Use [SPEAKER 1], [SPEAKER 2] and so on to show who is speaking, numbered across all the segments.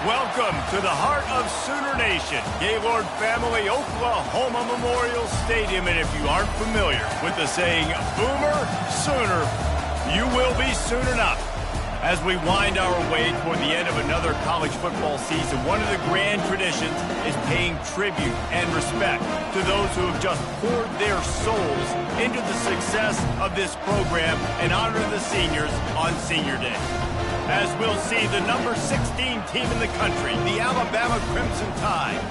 [SPEAKER 1] Welcome to the heart of Sooner Nation, Gaylord Family Oklahoma Memorial Stadium. And if you aren't familiar with the saying, Boomer Sooner, you will be soon enough. As we wind our way toward the end of another college football season, one of the grand traditions is paying tribute and respect to those who have just poured their souls into the success of this program and honor the seniors on Senior Day. As we'll see the number 16 team in the country, the Alabama Crimson Tide,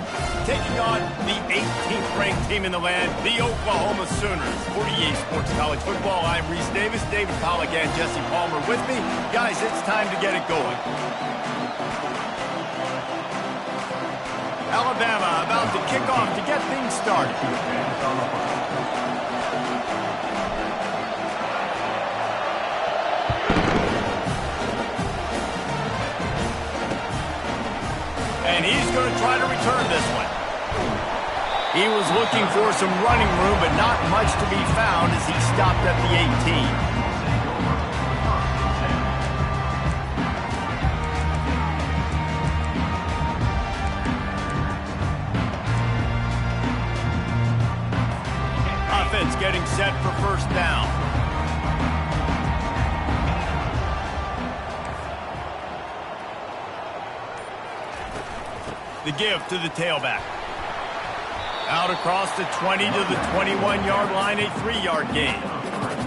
[SPEAKER 1] taking on the 18th ranked team in the land, the Oklahoma Sooners. For EA Sports College Football, I'm Reese Davis, David Pollack and Jesse Palmer with me. Guys, it's time to get it going. Alabama about to kick off to get things started. And he's going to try to return this one. He was looking for some running room, but not much to be found as he stopped at the 18. Offense getting set for first down. The give to the tailback. Out across the 20 to the 21-yard line, a 3-yard gain.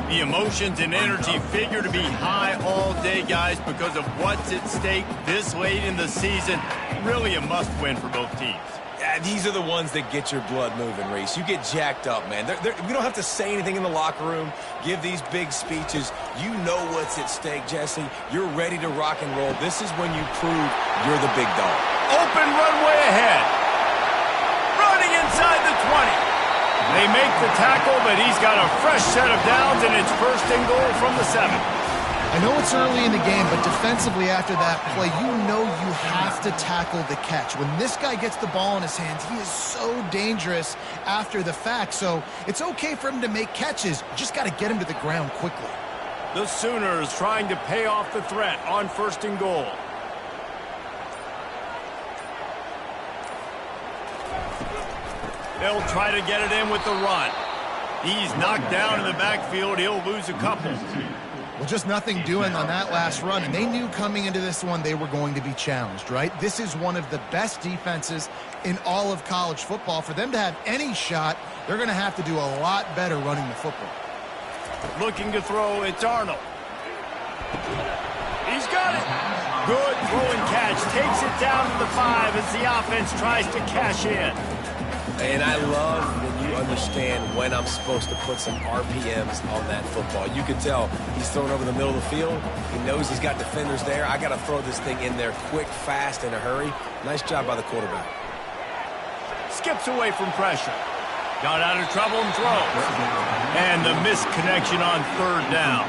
[SPEAKER 1] The emotions and energy figure to be high all day, guys, because of what's at stake this late in the season. Really a must-win for both teams.
[SPEAKER 2] Yeah, these are the ones that get your blood moving, Reese. You get jacked up, man. We don't have to say anything in the locker room, give these big speeches. You know what's at stake, Jesse. You're ready to rock and roll. This is when you prove you're the big dog.
[SPEAKER 1] Open runway ahead. Running inside the 20. They make the tackle, but he's got a fresh set of downs, and it's first and goal from the 7.
[SPEAKER 3] I know it's early in the game, but defensively after that play, you know you have to tackle the catch. When this guy gets the ball in his hands, he is so dangerous after the fact. So it's okay for him to make catches. You just got to get him to the ground quickly.
[SPEAKER 1] The Sooners trying to pay off the threat on first and goal. They'll try to get it in with the run. He's knocked down in the backfield. He'll lose a couple.
[SPEAKER 3] Well, just nothing doing on that last run, and they knew coming into this one they were going to be challenged, right? This is one of the best defenses in all of college football. For them to have any shot, they're going to have to do a lot better running the football.
[SPEAKER 1] Looking to throw, it's Arnold. He's got it. Good throw and catch. Takes it down to the 5 as the offense tries to cash in.
[SPEAKER 2] And I love when you understand when I'm supposed to put some RPMs on that football. You can tell he's throwing over the middle of the field. He knows he's got defenders there. I got to throw this thing in there quick, fast, in a hurry. Nice job by the quarterback.
[SPEAKER 1] Skips away from pressure. Got out of trouble and throws. And the missed connection on third down.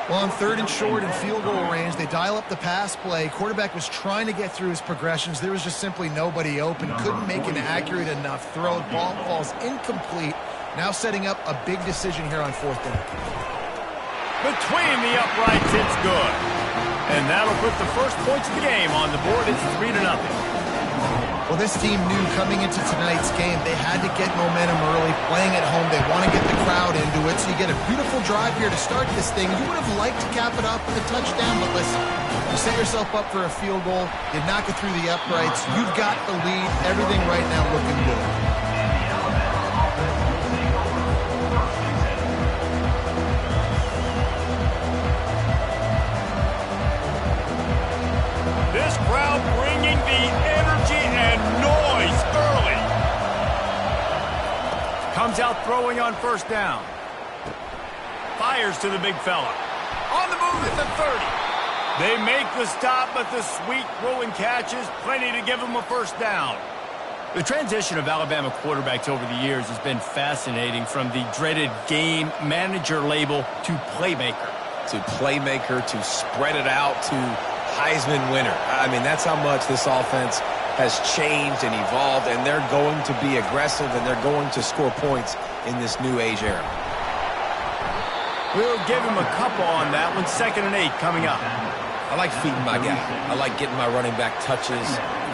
[SPEAKER 3] Well, on third and short and field goal range, they dial up the pass play. Quarterback was trying to get through his progressions. There was just simply nobody open. Couldn't make an accurate enough throw. Ball falls incomplete. Now setting up a big decision here on fourth down.
[SPEAKER 1] Between the uprights, it's good. And that'll put the first points of the game on the board. It's 3-0.
[SPEAKER 3] Well, this team knew coming into tonight's game they had to get momentum early, playing at home. They want to get the crowd into it, so you get a beautiful drive here to start this thing. You would have liked to cap it off with a touchdown, but listen, you set yourself up for a field goal, you knock it through the uprights, you've got the lead, everything right now looking good.
[SPEAKER 1] This crowd bringing the energy and noise early. Comes out throwing on first down. Fires to the big fella. On the move at the 30. They make the stop, but the sweet throw and catches plenty to give them a first down. The transition of Alabama quarterbacks over the years has been fascinating, from the dreaded game manager label to playmaker.
[SPEAKER 2] To spread it out to Heisman winner. I mean, that's how much this offense has changed and evolved, and they're going to be aggressive, and they're going to score points in this new age era.
[SPEAKER 1] We'll give him a couple on that one. 2nd and 8 coming up.
[SPEAKER 2] I like feeding my guy. I like getting my running back touches,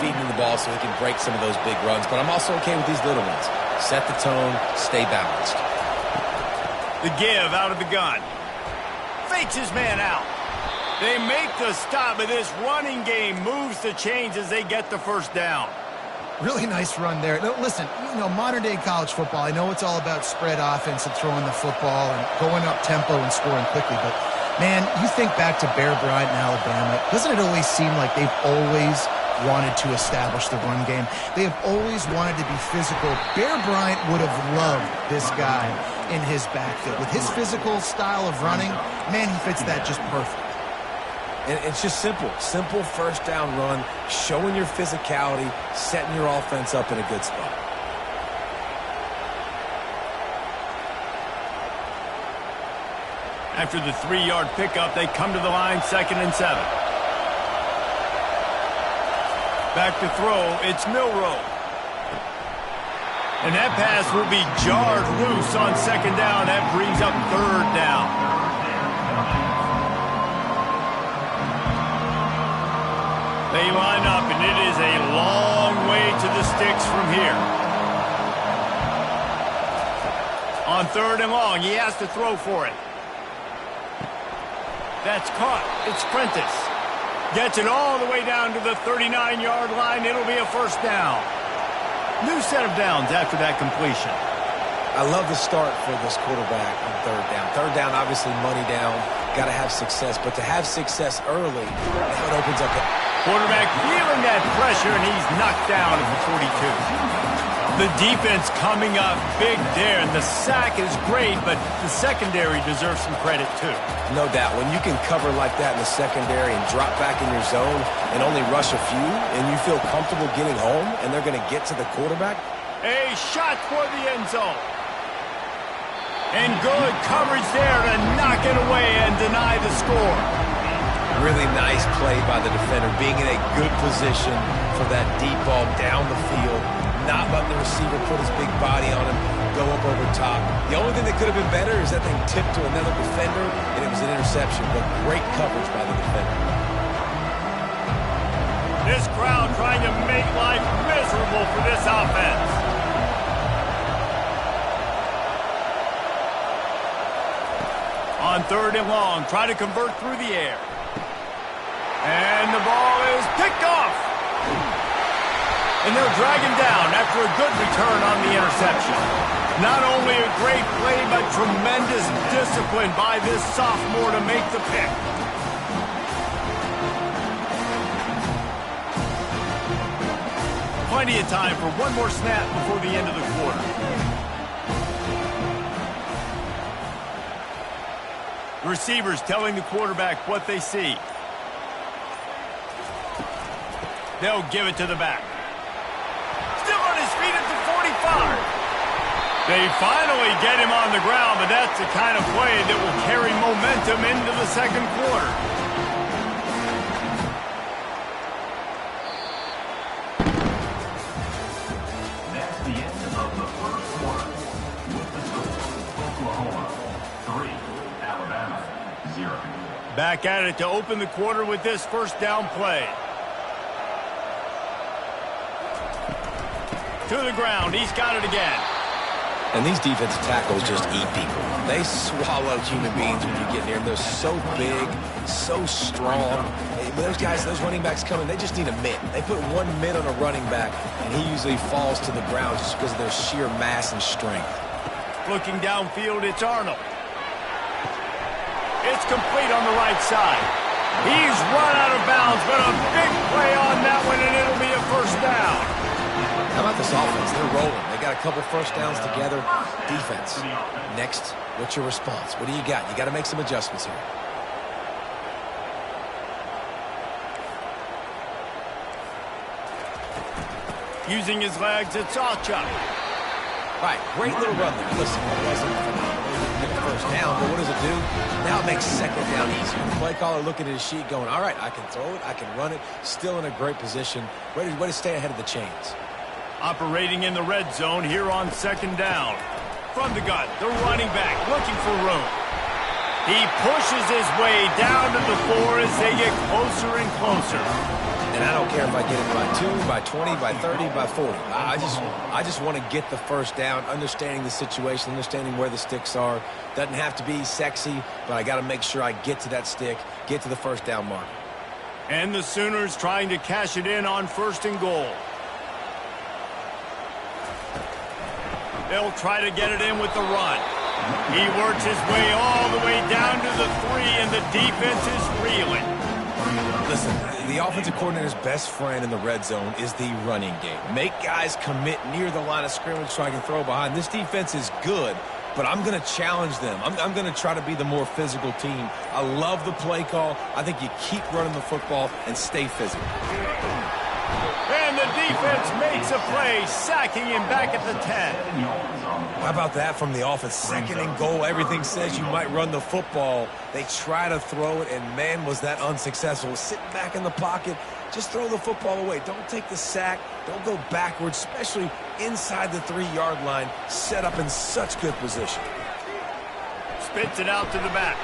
[SPEAKER 2] feeding him the ball so he can break some of those big runs. But I'm also okay with these little ones. Set the tone, stay balanced.
[SPEAKER 1] The give out of the gun. Fakes his man out. They make the stop, but this running game moves the chains as they get the first down.
[SPEAKER 3] Really nice run there. No, listen, modern-day college football, I know it's all about spread offense and throwing the football and going up tempo and scoring quickly, but, man, you think back to Bear Bryant in Alabama, doesn't it always seem like they've always wanted to establish the run game? They have always wanted to be physical. Bear Bryant would have loved this guy in his backfield. With his physical style of running, man, he fits that just perfect.
[SPEAKER 2] And it's just simple. Simple first down run, showing your physicality, setting your offense up in a good spot.
[SPEAKER 1] After the 3-yard pickup, they come to the line, 2nd and 7. Back to throw, it's Milroe. And that pass will be jarred loose on 2nd down. That brings up 3rd down. They line up, and it is a long way to the sticks from here. On 3rd and long, he has to throw for it. That's caught. It's Prentice. Gets it all the way down to the 39-yard line. It'll be a first down. New set of downs after that completion.
[SPEAKER 2] I love the start for this quarterback on 3rd down. 3rd down, obviously money down. Got to have success. But to have success early, it opens up
[SPEAKER 1] Quarterback feeling that pressure, and he's knocked down at the 42. The defense coming up big there, and the sack is great, but the secondary deserves some credit too.
[SPEAKER 2] No doubt. When you can cover like that in the secondary and drop back in your zone and only rush a few, and you feel comfortable getting home, and they're going to get to the quarterback.
[SPEAKER 1] A shot for the end zone. And good coverage there to knock it away and deny the score.
[SPEAKER 2] Really nice play by the defender, being in a good position for that deep ball down the field, not letting the receiver put his big body on him, go up over top. The only thing that could have been better is that thing tipped to another defender, and it was an interception, but great coverage by the defender.
[SPEAKER 1] This crowd trying to make life miserable for this offense. On 3rd and long, try to convert through the air. And the ball is picked off. And they'll drag him down after a good return on the interception. Not only a great play, but tremendous discipline by this sophomore to make the pick. Plenty of time for one more snap before the end of the quarter. The receivers telling the quarterback what they see. They'll give it to the back. Still on his feet at the 45. They finally get him on the ground, but that's the kind of play that will carry momentum into the 2nd quarter.
[SPEAKER 4] That's the end of the 1st quarter. With the score, Oklahoma 3, Alabama 0.
[SPEAKER 1] Back at it to open the quarter with this first down play. To the ground. He's got it again.
[SPEAKER 2] And these defensive tackles just eat people. They swallow human beings when you get near them. They're so big, so strong. When those guys, those running backs come in, they just need a mitt. They put one mitt on a running back, and he usually falls to the ground just because of their sheer mass and strength.
[SPEAKER 1] Looking downfield, it's Arnold. It's complete on the right side. He's run out of bounds, but a big play on that one, and it'll be a first down.
[SPEAKER 2] How about this offense? They're rolling. They got a couple first downs together. Defense. Next, what's your response? What do you got? You got to make some adjustments here.
[SPEAKER 1] Using his legs, it's Alchuk.
[SPEAKER 2] Right, great little run there. Listen, it wasn't phenomenal. Didn't get a first down, but what does it do? Now it makes 2nd down easier. The play caller looking at his sheet going, all right, I can throw it, I can run it. Still in a great position. Way to stay ahead of the chains.
[SPEAKER 1] Operating in the red zone here on 2nd down. From the gun, the running back looking for room. He pushes his way down to the 4 as they get closer and closer.
[SPEAKER 2] And I don't care if I get it by 2, by 20, by 30, by 40. I just want to get the first down, understanding the situation, understanding where the sticks are. Doesn't have to be sexy, but I got to make sure I get to that stick, get to the first down mark.
[SPEAKER 1] And the Sooners trying to cash it in on 1st and goal. They'll try to get it in with the run. He works his way all the way down to the 3, and the defense is reeling.
[SPEAKER 2] Listen, the offensive coordinator's best friend in the red zone is the running game. Make guys commit near the line of scrimmage so I can throw behind. This defense is good, but I'm going to challenge them. I'm going to try to be the more physical team. I love the play call. I think you keep running the football and stay physical.
[SPEAKER 1] And the defense makes a play, sacking him back at the 10.
[SPEAKER 2] How about that from the offense? 2nd and goal. Everything says you might run the football. They try to throw it, and man, was that unsuccessful. Sitting back in the pocket, just throw the football away. Don't take the sack. Don't go backwards, especially inside the 3-yard line. Set up in such good position.
[SPEAKER 1] Spits it out to the back.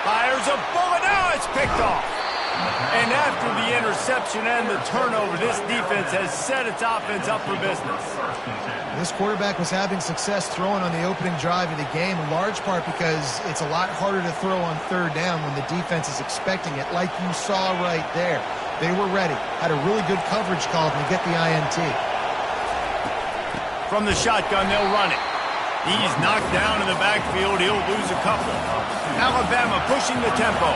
[SPEAKER 1] Fires a bullet. Now it's picked off. And after the interception and the turnover, this defense has set its offense up for business.
[SPEAKER 3] This quarterback was having success throwing on the opening drive of the game, in large part because it's a lot harder to throw on 3rd down when the defense is expecting it, like you saw right there. They were ready, had a really good coverage call to get the INT.
[SPEAKER 1] From the shotgun, they'll run it. He's knocked down in the backfield. He'll lose a couple. Alabama pushing the tempo.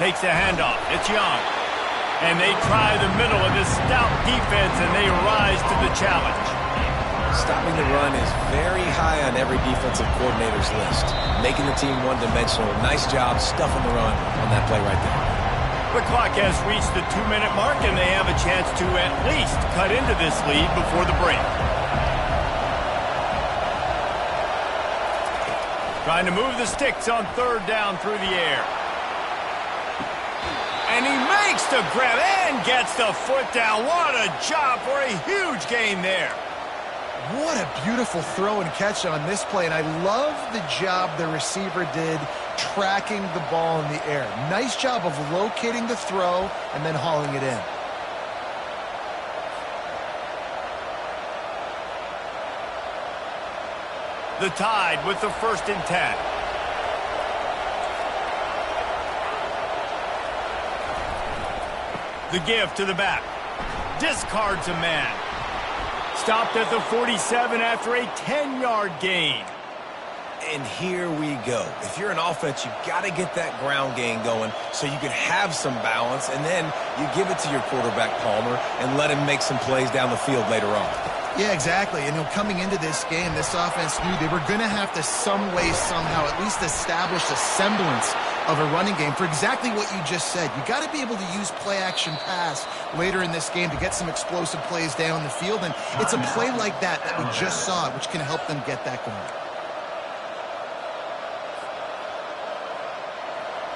[SPEAKER 1] Takes the handoff. It's Young. And they try the middle of this stout defense, and they rise to the challenge.
[SPEAKER 2] Stopping the run is very high on every defensive coordinator's list. Making the team one-dimensional. Nice job stuffing the run on that play right there.
[SPEAKER 1] The clock has reached the 2-minute mark, and they have a chance to at least cut into this lead before the break. Trying to move the sticks on 3rd down through the air. And he makes the grab and gets the foot down. What a job for a huge gain there.
[SPEAKER 3] What a beautiful throw and catch on this play, and I love the job the receiver did tracking the ball in the air. Nice job of locating the throw and then hauling it in.
[SPEAKER 1] The Tide with the 1st and 10. The give to the back. Discards a man. Stopped at the 47 after a 10-yard gain.
[SPEAKER 2] And here we go. If you're an offense, you've got to get that ground game going so you can have some balance, and then you give it to your quarterback, Palmer, and let him make some plays down the field later on.
[SPEAKER 3] Yeah, exactly. And coming into this game, this offense knew they were going to have to some way, somehow, at least establish a semblance of a running game for exactly what you just said. You got to be able to use play-action pass later in this game to get some explosive plays down the field, and it's a play like that we just saw, which can help them get that going.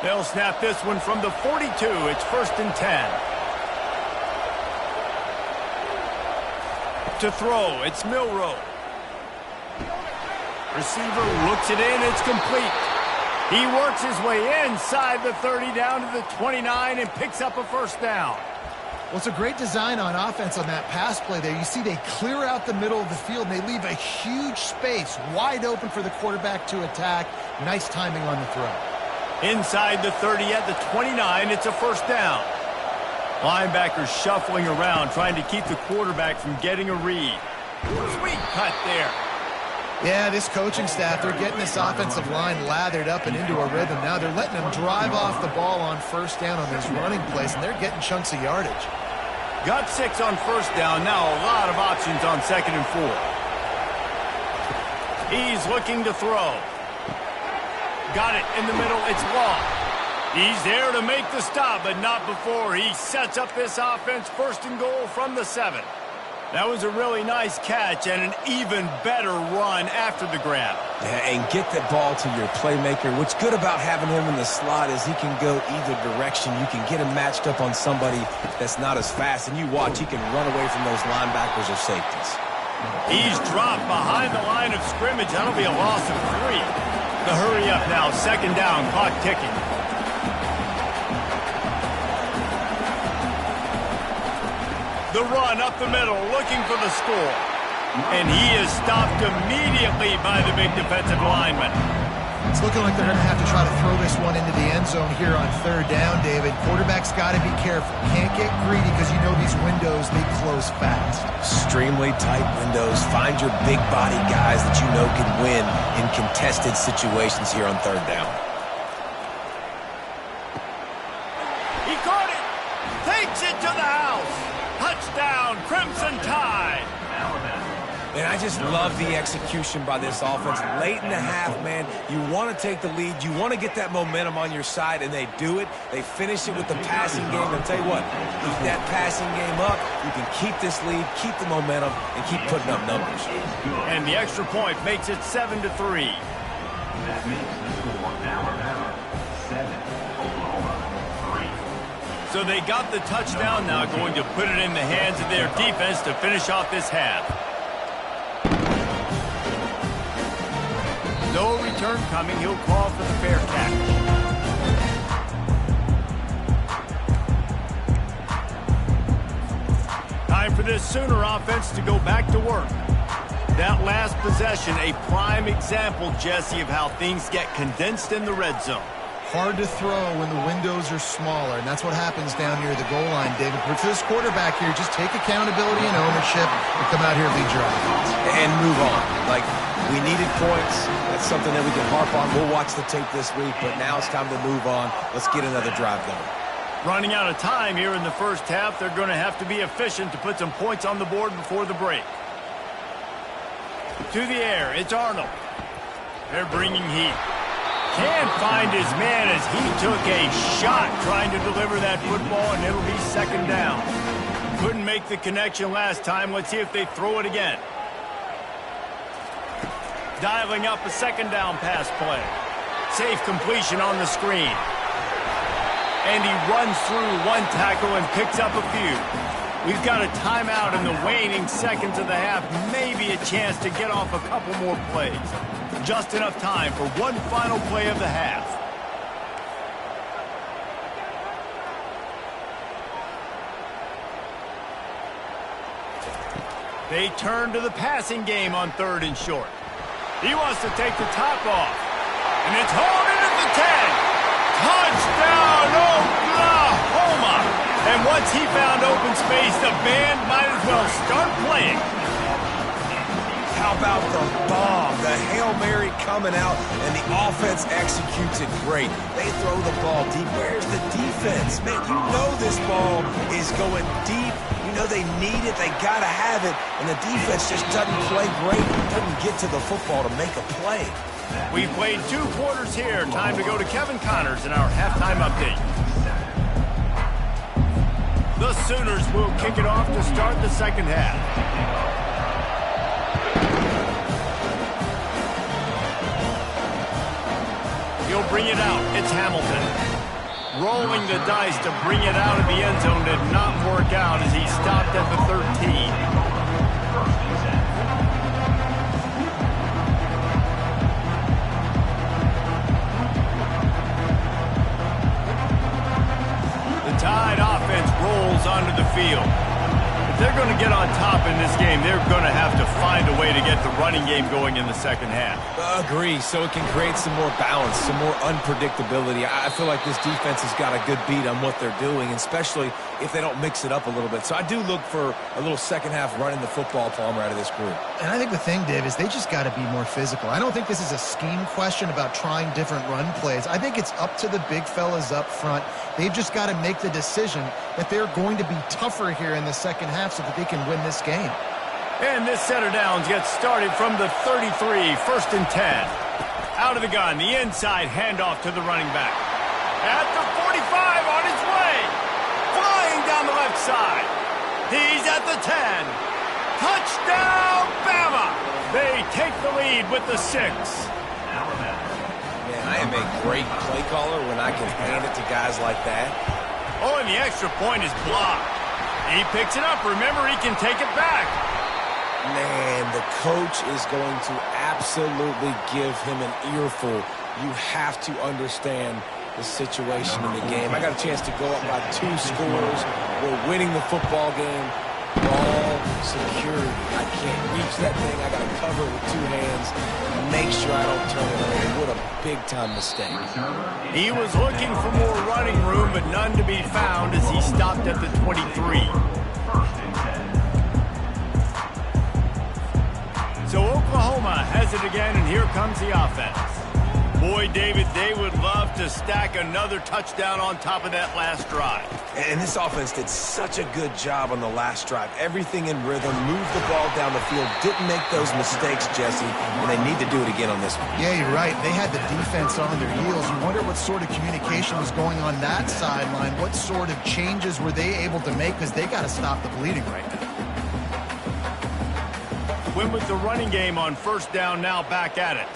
[SPEAKER 1] They'll snap this one from the 42. It's 1st and 10. To throw, it's Milroe. Receiver looks it in, it's complete. He works his way inside the 30 down to the 29 and picks up a 1st down.
[SPEAKER 3] Well, it's a great design on offense on that pass play there. You see they clear out the middle of the field, and they leave a huge space wide open for the quarterback to attack. Nice timing on the throw.
[SPEAKER 1] Inside the 30 at the 29, it's a 1st down. Linebackers shuffling around, trying to keep the quarterback from getting a read. Sweet cut there.
[SPEAKER 3] Yeah, this coaching staff, they're getting this offensive line lathered up and into a rhythm. Now they're letting them drive off the ball on 1st down on those running plays, and they're getting chunks of yardage.
[SPEAKER 1] Got 6 on 1st down. Now a lot of options on 2nd and 4. He's looking to throw. Got it in the middle. It's Law. He's there to make the stop, but not before he sets up this offense 1st and goal from the 7. That was a really nice catch and an even better run after the grab.
[SPEAKER 2] Yeah, and get the ball to your playmaker. What's good about having him in the slot is he can go either direction. You can get him matched up on somebody that's not as fast, and you watch, he can run away from those linebackers or safeties.
[SPEAKER 1] He's dropped behind the line of scrimmage. That'll be a loss of 3. The hurry up now, second down, clock ticking. The run up the middle, looking for the score. And he is stopped immediately by the big defensive lineman.
[SPEAKER 3] It's looking like they're going to have to try to throw this one into the end zone here on third down, David. Quarterback's got to be careful. Can't get greedy because you know these windows, they close fast.
[SPEAKER 2] Extremely tight windows. Find your big body guys that you know can win in contested situations here on third down.
[SPEAKER 1] He caught it. Takes it to the house. Touchdown, Crimson Tide.
[SPEAKER 2] And I just love the execution by this offense. Late in the half, man, you want to take the lead. You want to get that momentum on your side, and they do it. They finish it with the passing game. I'll tell you what, keep that passing game up. You can keep this lead, keep the momentum, and keep putting up numbers.
[SPEAKER 1] And the extra point makes it 7-3.
[SPEAKER 4] That makes the score Alabama 7, Oklahoma 3.
[SPEAKER 1] So they got the touchdown now, going to put it in the hands of their defense to finish off this half. No return coming. He'll call for the fair catch. Time for this Sooner offense to go back to work. That last possession, a prime example, Jesse, of how things get condensed in the red zone.
[SPEAKER 3] Hard to throw when the windows are smaller, and that's what happens down near the goal line, David. But for this quarterback here, just take accountability and ownership and come out here and lead your offense.
[SPEAKER 2] And move on. Like, we needed points. That's something that we can harp on. We'll watch the tape this week, but now it's time to move on. Let's get another drive going.
[SPEAKER 1] Running out of time here in the first half, they're going to have to be efficient to put some points on the board before the break. To the air, it's Arnold. They're bringing heat. Can't find his man as he took a shot trying to deliver that football, and it'll be second down. Couldn't make the connection last time. Let's see if they throw it again. Dialing up a second down pass play. Safe completion on the screen. And he runs through one tackle and picks up a few. We've got a timeout in the waning seconds of the half. Maybe a chance to get off a couple more plays. Just enough time for one final play of the half. They turn to the passing game on third and short. He wants to take the top off. And it's hauled in at the 10. Touchdown, Oklahoma! And once he found open space, the band might as well start playing.
[SPEAKER 2] How about the bomb? The Hail Mary coming out, and the offense executes it great. They throw the ball deep. Where's the defense? Man, you know this ball is going deep. You know they need it. They got to have it. And the defense just doesn't play great. Doesn't get to the football to make a play.
[SPEAKER 1] We played 2 quarters here. Time to go to Kevin Connors in our halftime update. The Sooners will kick it off to start the second half. He'll bring it out. It's Hamilton. Rolling the dice to bring it out of the end zone did not work out as he stopped at the 13. Tide offense rolls onto the field. If they're going to get on top in this game, they're going to have to find a way to get the running game going in the second half.
[SPEAKER 2] Agree, so it can create some more balance, some more unpredictability. I feel like this defense has got a good beat on what they're doing, especially if they don't mix it up a little bit. So I do look for a little second half running the football, Palmer, out of this group.
[SPEAKER 3] And I think the thing, Dave, is they just got to be more physical. I don't think this is a scheme question about trying different run plays. I think it's up to the big fellas up front. They've just got to make the decision that they're going to be tougher here in the second half so that they can win this game.
[SPEAKER 1] And this set of downs gets started from the 33, first and 10. Out of the gun, the inside handoff to the running back. At the 45, on his way. Flying down the left side. He's at the 10. Touchdown, Bama! They take the lead with the 6.
[SPEAKER 2] Man, I am a great play caller when I can hand it to guys like that.
[SPEAKER 1] Oh, and the extra point is blocked. He picks it up. Remember, he can take it back.
[SPEAKER 2] Man, the coach is going to absolutely give him an earful. You have to understand the situation in the game. I got a chance to go up by 2 scores. We're winning the football game. Ball security. I can't reach that thing. I got to cover it with 2 hands. Make sure I don't turn it over. What a big-time mistake.
[SPEAKER 1] He was looking for more running room, but none to be found as he stopped at the 23. So Oklahoma has it again, and here comes the offense. Boy, David, they would love to stack another touchdown on top of that last drive.
[SPEAKER 2] And this offense did such a good job on the last drive. Everything in rhythm, moved the ball down the field, didn't make those mistakes, Jesse, and they need to do it again on this one.
[SPEAKER 3] Yeah, you're right. They had the defense on their heels. You wonder what sort of communication was going on that sideline. What sort of changes were they able to make, because they got to stop the bleeding right now.
[SPEAKER 1] Went with the running game on first down, now back at it.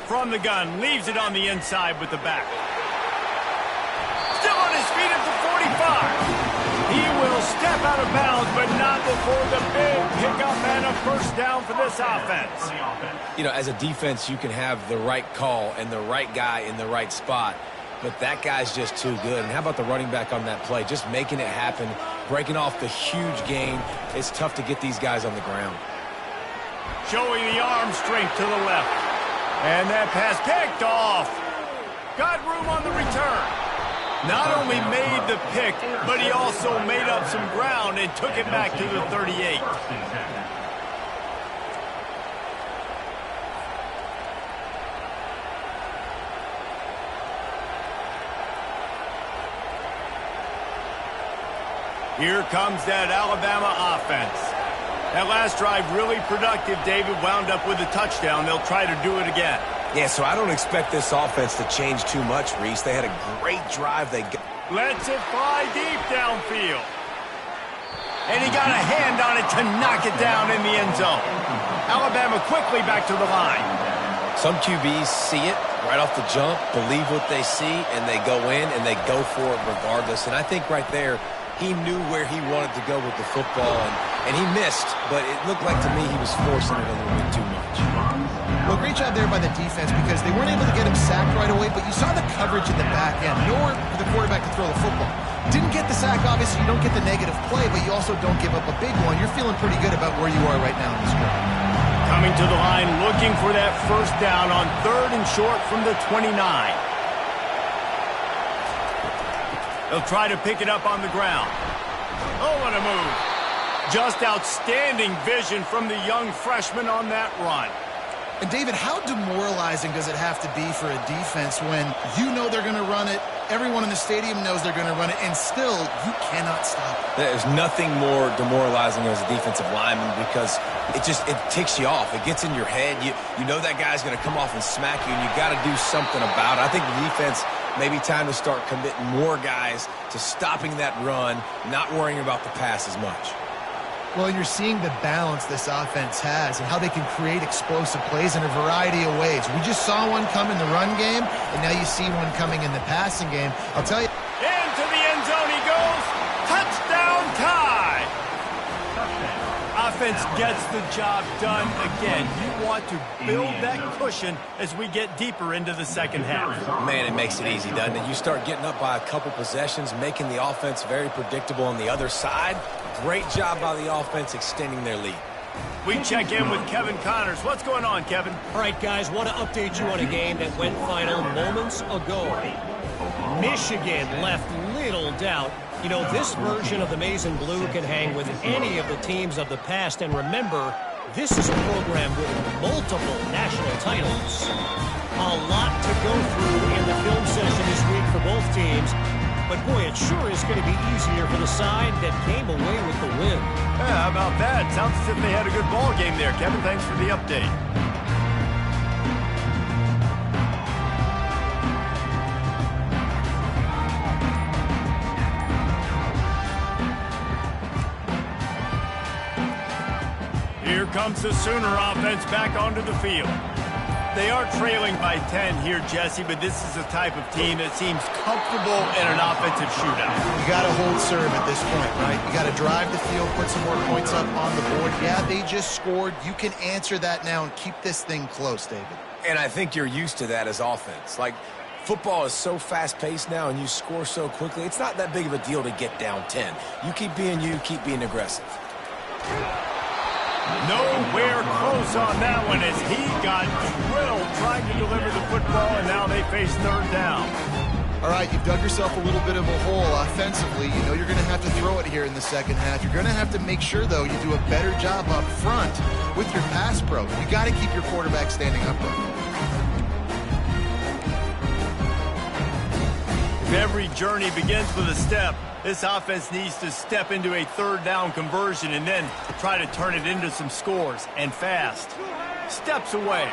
[SPEAKER 1] From the gun, leaves it on the inside with the back. Still on his feet at the 45. He will step out of bounds, but not before the big pickup and a first down for this offense.
[SPEAKER 2] You know, as a defense, you can have the right call and the right guy in the right spot, but that guy's just too good. And how about the running back on that play? Just making it happen, breaking off the huge gain. It's tough to get these guys on the ground.
[SPEAKER 1] Showing the arm strength to the left. And that pass picked off. Got room on the return. Not only made the pick, but he also made up some ground and took it back to the 38. Here comes that Alabama offense. That last drive really productive. David wound up with a touchdown. They'll try to do it again.
[SPEAKER 2] Yeah, so I don't expect this offense to change too much, Reese. They had a great drive.
[SPEAKER 1] Lets it fly deep downfield. And he got a hand on it to knock it down in the end zone. Alabama quickly back to the line.
[SPEAKER 2] Some QBs see it right off the jump, believe what they see, and they go in and they go for it regardless. And I think right there, he knew where he wanted to go with the football, and he missed, but it looked like to me he was forcing it a little bit too much.
[SPEAKER 3] Well, great job there by the defense, because they weren't able to get him sacked right away, but you saw the coverage in the back end. Nowhere for the quarterback to throw the football. Didn't get the sack, obviously. You don't get the negative play, but you also don't give up a big one. You're feeling pretty good about where you are right now in this drive.
[SPEAKER 1] Coming to the line, looking for that first down on 3rd and short from the 29. They'll try to pick it up on the ground. Oh, what a move. Just outstanding vision from the young freshman on that run.
[SPEAKER 3] And David, how demoralizing does it have to be for a defense when you know they're going to run it, everyone in the stadium knows they're going to run it, and still you cannot stop it?
[SPEAKER 2] There's nothing more demoralizing as a defensive lineman, because it ticks you off. It gets in your head. You know that guy's going to come off and smack you, and you got to do something about it. I think the defense, maybe time to start committing more guys to stopping that run, not worrying about the pass as much.
[SPEAKER 3] Well, and you're seeing the balance this offense has and how they can create explosive plays in a variety of ways. We just saw one come in the run game, and now you see one coming in the passing game. I'll tell you.
[SPEAKER 1] Into the end zone he goes. Touchdown tie. Offense gets the job done again. You want to build that cushion as we get deeper into the second half.
[SPEAKER 2] Man, it makes it easy, doesn't it? You start getting up by a couple possessions, making the offense very predictable on the other side. Great job by the offense extending their lead.
[SPEAKER 1] We check in with Kevin Connors. What's going on, Kevin?
[SPEAKER 5] All right, guys, want to update you on a game that went final moments ago. Michigan left little doubt. You know, this version of the Maize and Blue can hang with any of the teams of the past. And remember, this is a program with multiple national titles. A lot to go through in the film session this week for both teams. But, boy, it sure is going to be easier for the side that came away with the win.
[SPEAKER 1] Yeah, how about that? Sounds as if they had a good ball game there. Kevin, thanks for the update. Here comes the Sooner offense back onto the field. They are trailing by 10 here, Jesse, but this is the type of team that seems comfortable in an offensive shootout.
[SPEAKER 3] You got to hold serve at this point, right? You got to drive the field, put some more points up on the board. Yeah, they just scored. You can answer that now and keep this thing close, David.
[SPEAKER 2] And I think you're used to that as offense. Like, football is so fast-paced now and you score so quickly, it's not that big of a deal to get down 10. You, keep being aggressive.
[SPEAKER 1] Nowhere close on that one as he got drilled trying to deliver the football, and now they face third down.
[SPEAKER 3] All right, you've dug yourself a little bit of a hole offensively. You know you're going to have to throw it here in the second half. You're going to have to make sure, though, you do a better job up front with your pass pro. You got to keep your quarterback standing upright.
[SPEAKER 1] If every journey begins with a step, this offense needs to step into a third down conversion and then try to turn it into some scores, and fast. Steps away.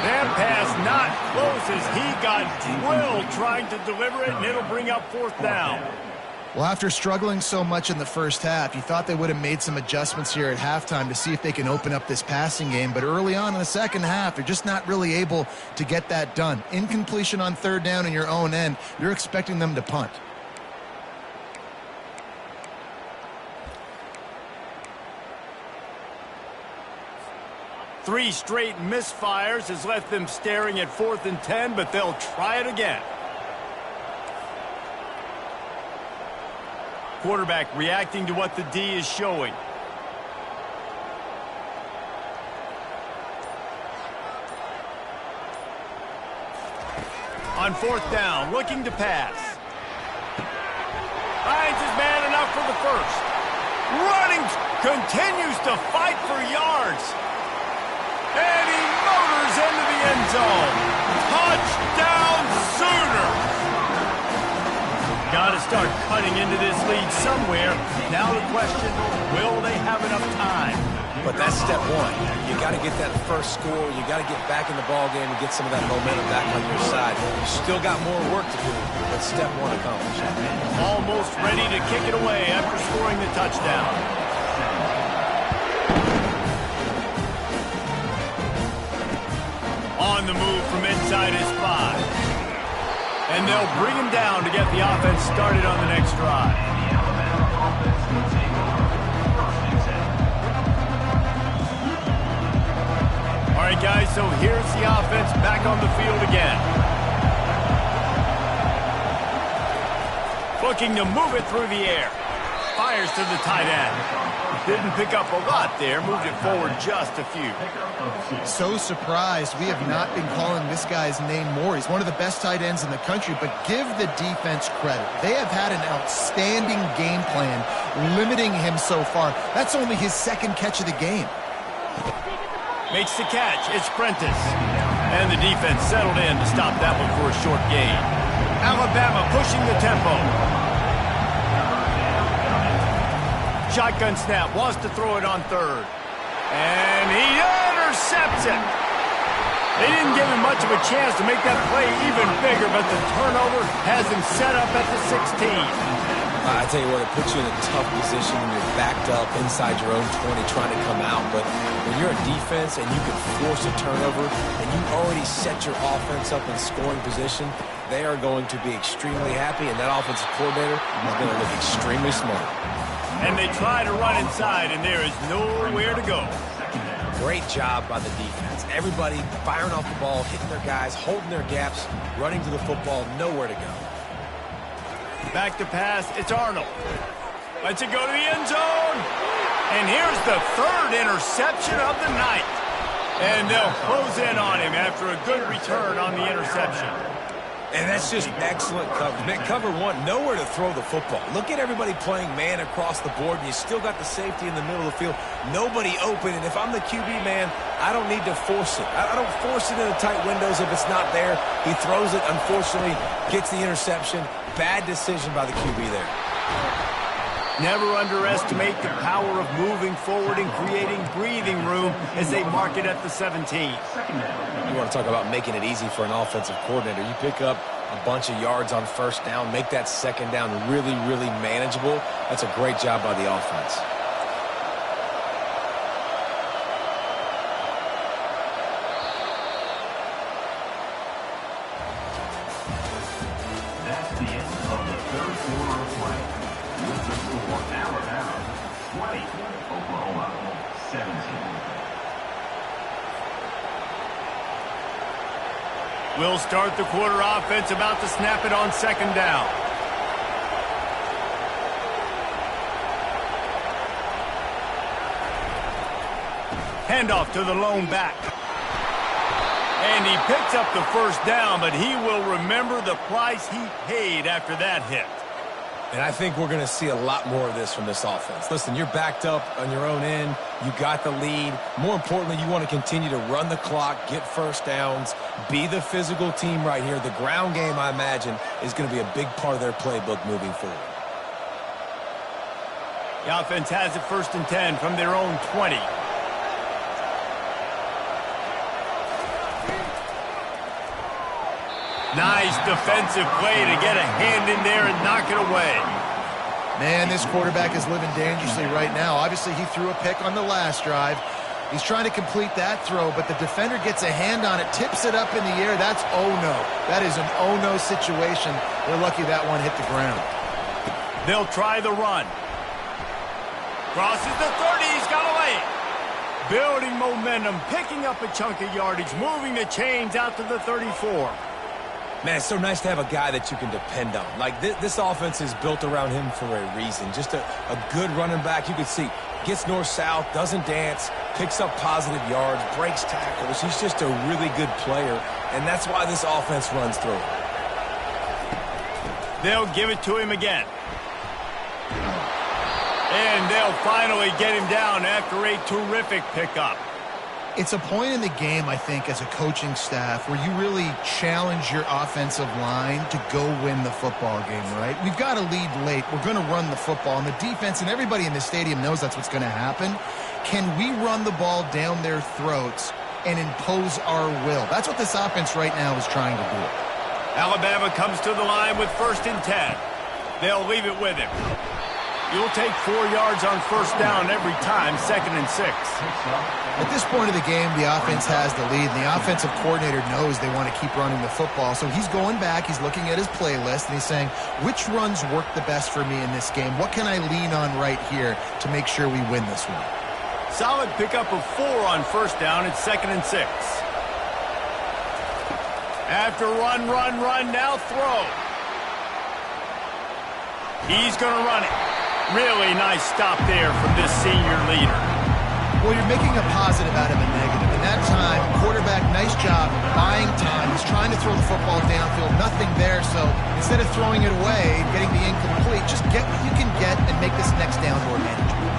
[SPEAKER 1] That pass not close as he got drilled trying to deliver it, and it'll bring up fourth down.
[SPEAKER 3] Well, after struggling so much in the first half, you thought they would have made some adjustments here at halftime to see if they can open up this passing game. But early on in the second half, they're just not really able to get that done. Incompletion on third down in your own end, you're expecting them to punt.
[SPEAKER 1] Three straight misfires has left them staring at 4th and 10, but they'll try it again. Quarterback reacting to what the D is showing. On 4th down, looking to pass. Finds his man enough for the first. Running, continues to fight for yards. And he motors into the end zone. Touchdown, Sooners! Got to start cutting into this lead somewhere. Now the question, will they have enough time?
[SPEAKER 2] But that's step one. You got to get that first score. You got to get back in the ball game and get some of that momentum back on your side. You still got more work to do, but step one accomplished.
[SPEAKER 1] Almost ready to kick it away after scoring the touchdown. On the move from inside his 5. And they'll bring him down to get the offense started on the next drive. All right, guys, so here's the offense back on the field again. Looking to move it through the air. Fires to the tight end. Didn't pick up a lot there, moved it forward just a few.
[SPEAKER 3] So surprised we have not been calling this guy's name more. He's one of the best tight ends in the country, but give the defense credit. They have had an outstanding game plan limiting him so far. That's only his second catch of the game.
[SPEAKER 1] Makes the catch. It's Prentice. And the defense settled in to stop that one for a short gain. Alabama pushing the tempo. Shotgun snap, wants to throw it on third. And he intercepts it. They didn't give him much of a chance to make that play even bigger, but the turnover has him set up at the 16.
[SPEAKER 2] I tell you what, it puts you in a tough position when you're backed up inside your own 20 trying to come out. But when you're a defense and you can force a turnover and you already set your offense up in scoring position, they are going to be extremely happy, and that offensive coordinator is going to look extremely smart.
[SPEAKER 1] And they try to run inside, and there is nowhere to go.
[SPEAKER 2] Great job by the defense. Everybody firing off the ball, hitting their guys, holding their gaps, running to the football, nowhere to go.
[SPEAKER 1] Back to pass, it's Arnold. Lets it go to the end zone. And here's the third interception of the night. And they'll close in on him after a good return on the interception.
[SPEAKER 2] And that's just excellent coverage. Man, cover one, nowhere to throw the football. Look at everybody playing man across the board, and you still got the safety in the middle of the field. Nobody open, and if I'm the QB man, I don't need to force it. I don't force it into tight windows if it's not there. He throws it, unfortunately, gets the interception. Bad decision by the QB there.
[SPEAKER 1] Never underestimate the power of moving forward and creating breathing room as they mark it at the 17.
[SPEAKER 2] You want to talk about making it easy for an offensive coordinator. You pick up a bunch of yards on first down, make that second down really, really manageable. That's a great job by the offense.
[SPEAKER 4] 20, Oklahoma 17.
[SPEAKER 1] We'll start the quarter offense, about to snap it on second down. Handoff to the lone back. And he picks up the first down, but he will remember the price he paid after that hit.
[SPEAKER 2] And I think we're going to see a lot more of this from this offense. Listen, you're backed up on your own end. You got the lead. More importantly, you want to continue to run the clock, get first downs, be the physical team right here. The ground game, I imagine, is going to be a big part of their playbook moving forward.
[SPEAKER 1] The offense has it 1st and 10 from their own 20. Nice defensive play to get a hand in there and knock it away.
[SPEAKER 3] Man, this quarterback is living dangerously right now. Obviously, he threw a pick on the last drive. He's trying to complete that throw, but the defender gets a hand on it, tips it up in the air. That's oh-no. That is an oh-no situation. They're lucky that one hit the ground.
[SPEAKER 1] They'll try the run. Crosses the 30. He's got away. Building momentum, picking up a chunk of yardage, moving the chains out to the 34.
[SPEAKER 2] Man, it's so nice to have a guy that you can depend on. Like, this offense is built around him for a reason. Just a good running back. You can see, gets north-south, doesn't dance, picks up positive yards, breaks tackles. He's just a really good player, and that's why this offense runs through him.
[SPEAKER 1] They'll give it to him again. And they'll finally get him down after a terrific pickup.
[SPEAKER 3] It's a point in the game, I think, as a coaching staff where you really challenge your offensive line to go win the football game, right? We've got to lead late. We're going to run the football. And the defense and everybody in the stadium knows that's what's going to happen. Can we run the ball down their throats and impose our will? That's what this offense right now is trying to do.
[SPEAKER 1] Alabama comes to the line with 1st and 10. They'll leave it with him. You'll take 4 yards on 1st down every time, 2nd and 6.
[SPEAKER 3] At this point of the game, the offense has the lead, and the offensive coordinator knows they want to keep running the football. So he's going back, he's looking at his playlist, and he's saying, which runs work the best for me in this game? What can I lean on right here to make sure we win this one?
[SPEAKER 1] Solid pickup of 4 on 1st down. It's 2nd and 6. After run, now throw. He's going to run it. Really nice stop there from this senior leader.
[SPEAKER 3] Well, you're making a positive out of a negative. In that time, quarterback, nice job, buying time. He's trying to throw the football downfield, nothing there. So instead of throwing it away, getting the incomplete, just get what you can get and make this next down more manageable.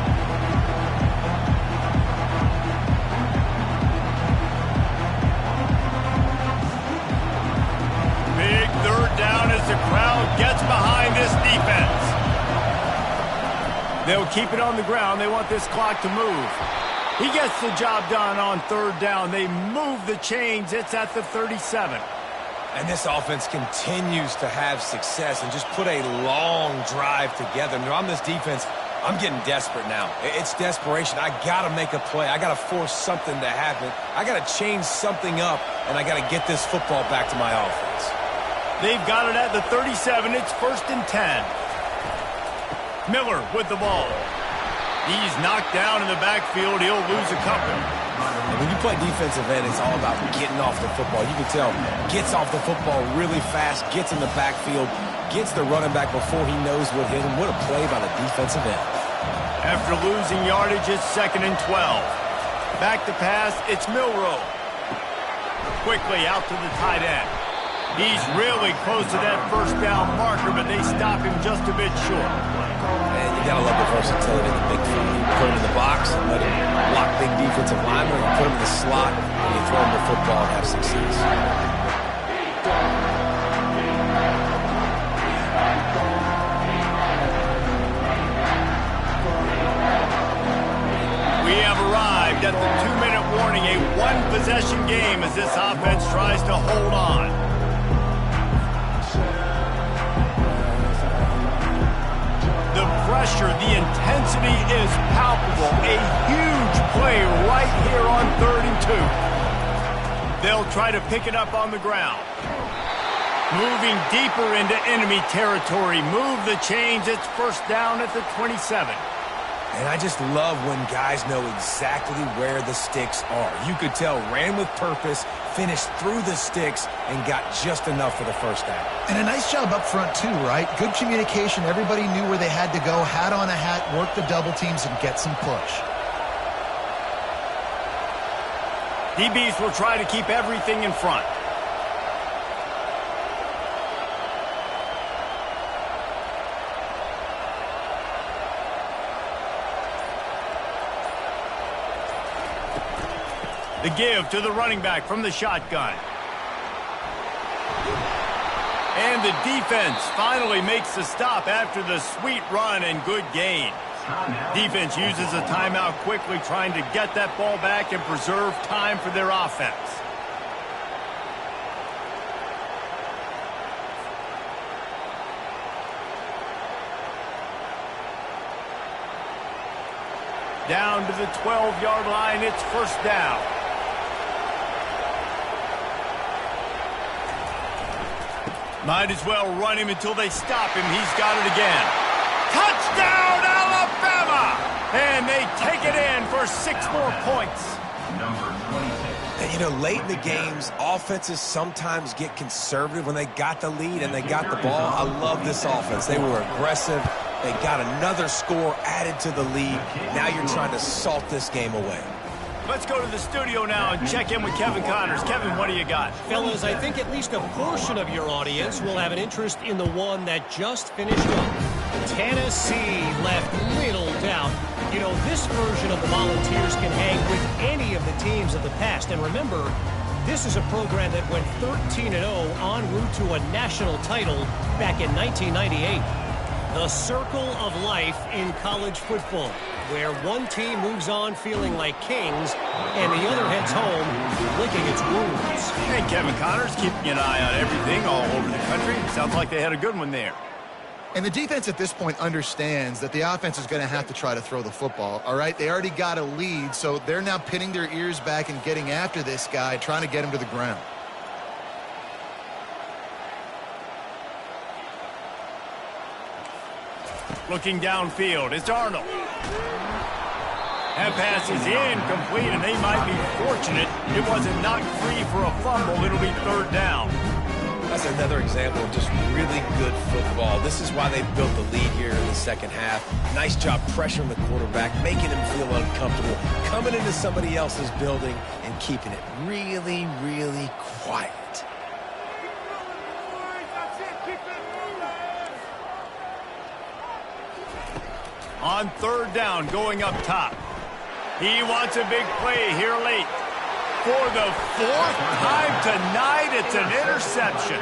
[SPEAKER 1] Big 3rd down as the crowd gets behind this defense. They'll keep it on the ground. They want this clock to move. He gets the job done on 3rd down. They move the chains. It's at the 37.
[SPEAKER 2] And this offense continues to have success and just put a long drive together. Now, on this defense, I'm getting desperate now. It's desperation. I got to make a play. I got to force something to happen. I got to change something up, and I got to get this football back to my offense.
[SPEAKER 1] They've got it at the 37. It's 1st and 10. Miller with the ball. He's knocked down in the backfield. He'll lose a couple.
[SPEAKER 2] And when you play defensive end, it's all about getting off the football. You can tell, gets off the football really fast, gets in the backfield, gets the running back before he knows what hit him. What a play by the defensive end.
[SPEAKER 1] After losing yardage, it's 2nd and 12. Back to pass, it's Milroe. Quickly out to the tight end. He's really close to that 1st down marker, but they stop him just a bit short.
[SPEAKER 2] And you gotta love the versatility of the big fella. You put him in the box and let him block big defensive linemen. You put him in the slot and you throw him the football and have success.
[SPEAKER 1] We have arrived at the 2-minute warning, a 1-possession game as this offense tries to hold on. The pressure, the intensity is palpable. A huge play right here on 3rd and 2. They'll try to pick it up on the ground. Moving deeper into enemy territory. Move the chains. It's 1st down at the 27.
[SPEAKER 2] And I just love when guys know exactly where the sticks are. You could tell ran with purpose, finished through the sticks, and got just enough for the first down.
[SPEAKER 3] And a nice job up front too, right? Good communication. Everybody knew where they had to go, hat on a hat, work the double teams, and get some push.
[SPEAKER 1] DBs will try to keep everything in front. The give to the running back from the shotgun. And the defense finally makes the stop after the sweet run and good gain. Defense uses a timeout quickly, trying to get that ball back and preserve time for their offense. Down to the 12-yard line, it's first down. Might as well run him until they stop him. He's got it again. Touchdown, Alabama! And they take it in for 6 more points.
[SPEAKER 4] Number 26.
[SPEAKER 2] And, you know, late in the games, offenses sometimes get conservative when they got the lead and they got the ball. I love this offense. They were aggressive. They got another score added to the lead. Now you're trying to salt this game away.
[SPEAKER 1] Let's go to the studio now and check in with Kevin Connors. Kevin, what do you got?
[SPEAKER 5] Fellas, I think at least a portion of your audience will have an interest in the one that just finished up. Tennessee left little doubt. You know, this version of the Volunteers can hang with any of the teams of the past. And remember, this is a program that went 13-0 en route to a national title back in 1998. The circle of life in college football, where one team moves on feeling like kings and the other heads home licking its wounds.
[SPEAKER 1] Hey, Kevin Connors, keeping an eye on everything all over the country. Sounds like they had a good one there.
[SPEAKER 3] And the defense at this point understands that the offense is going to have to try to throw the football, all right? They already got a lead, so they're now pinning their ears back and getting after this guy, trying to get him to the ground.
[SPEAKER 1] Looking downfield, it's Arnold. That pass is incomplete, and they might be fortunate it wasn't knocked free for a fumble. It'll be third down.
[SPEAKER 2] That's another example of just really good football. This is why they built the lead here in the second half. Nice job pressuring the quarterback, making him feel uncomfortable, coming into somebody else's building and keeping it really, really quiet.
[SPEAKER 1] On third down, going up top. He wants a big play here late. For the 4th time tonight, it's an interception.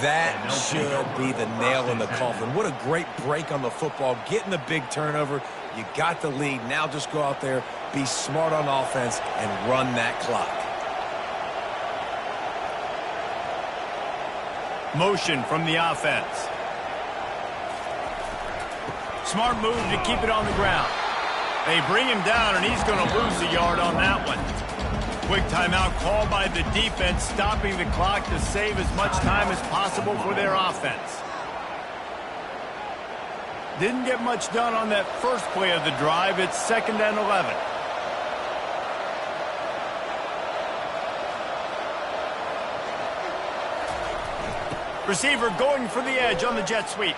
[SPEAKER 2] That should be the nail in the coffin. What a great break on the football, getting the big turnover. You got the lead. Now just go out there, be smart on offense, and run that clock.
[SPEAKER 1] Motion from the offense. Smart move to keep it on the ground. They bring him down, and he's going to lose a yard on that one. Quick timeout called by the defense, stopping the clock to save as much time as possible for their offense. Didn't get much done on that first play of the drive. It's 2nd and 11. Receiver going for the edge on the jet sweep.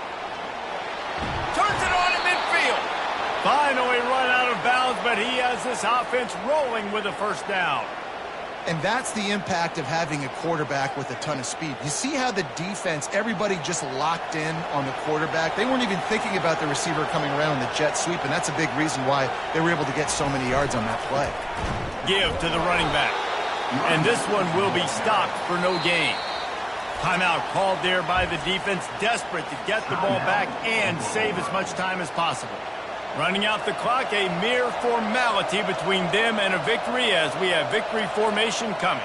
[SPEAKER 1] Turns it on in midfield. Finally run out of bounds, but he has this offense rolling with a first down.
[SPEAKER 3] And that's the impact of having a quarterback with a ton of speed. You see how the defense, everybody just locked in on the quarterback. They weren't even thinking about the receiver coming around the jet sweep, and that's a big reason why they were able to get so many yards on that play.
[SPEAKER 1] Give to the running back. And this one will be stopped for no gain. Timeout called there by the defense, desperate to get the ball back and save as much time as possible. Running out the clock, a mere formality between them and a victory as we have victory formation coming.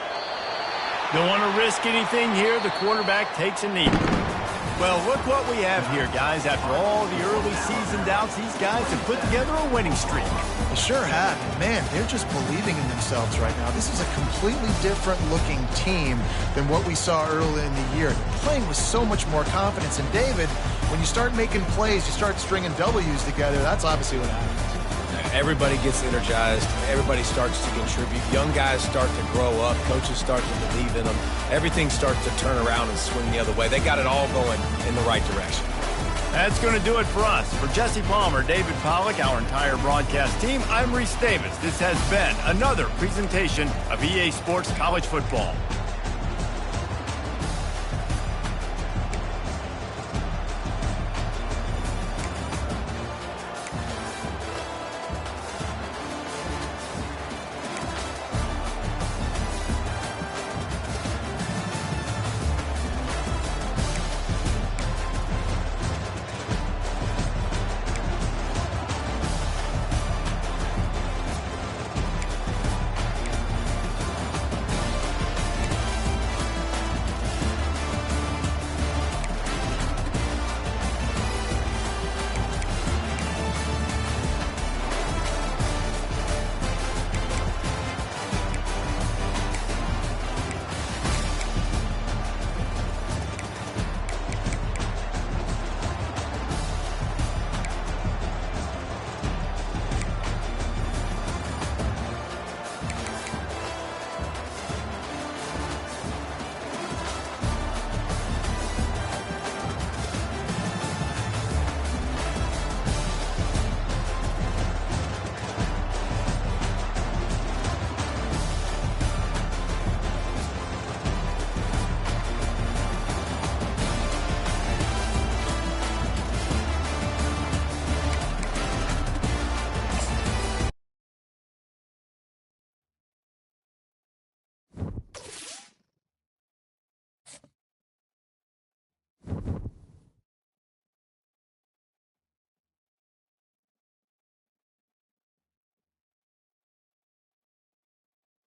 [SPEAKER 1] Don't want to risk anything here. The quarterback takes a knee. Well, look what we have here, guys. After all the early season doubts, these guys have put together a winning streak.
[SPEAKER 3] They sure have. And man, they're just believing in themselves right now. This is a completely different looking team than what we saw early in the year. They're playing with so much more confidence. And David, when you start making plays, you start stringing W's together, that's obviously what happens.
[SPEAKER 2] Everybody gets energized. Everybody starts to contribute. Young guys start to grow up. Coaches start to believe in them. Everything starts to turn around and swing the other way. They got it all going in the right direction.
[SPEAKER 1] That's going to do it for us. For Jesse Palmer, David Pollack, our entire broadcast team, I'm Reese Davis. This has been another presentation of EA Sports College Football.